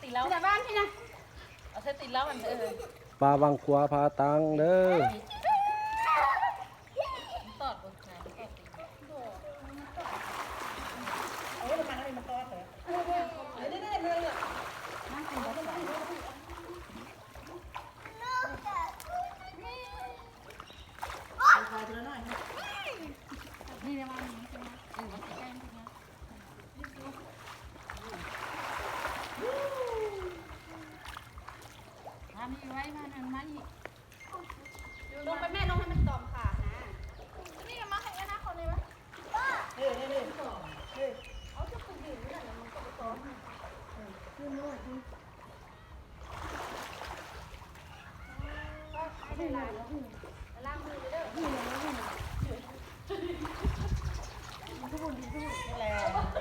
ตีแล้วแต่บ้านพี่นะเอาเส้นตีแล้วมันปลาวังขวาพาตังเด้อตอดบนน้ำตอดตีเอาไว้ทำอะไรมันตอดเหรอนี่เลยนั่งกินแล้วก็ใส่ตัวน้อยนี่เดี๋ยวมาใช่ไหมใกล้ๆนะมีไว้มาหนึ่งมาอีกลงไปแม่ลงให้มันตอมขานะนี่มาให้นะคนนี้ไหมนี่เอาจะไปดื่มนี่แหละมันก็ไปตอมขึ้นโน่นไปไหนล้างมือเด้อทุกคนแล้ว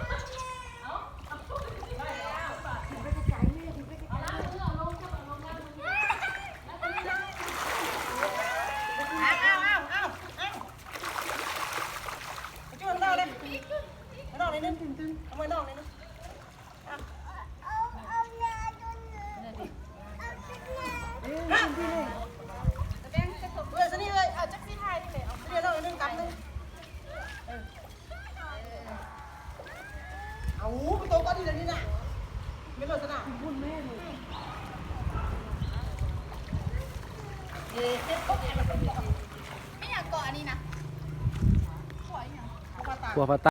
เอาไปโตก็ดีแล้วนี่นะไม่หลุดสนามคุณแม่เลยไม่อยากเกาะอันนี้นะขวายอย่าง ขวาพา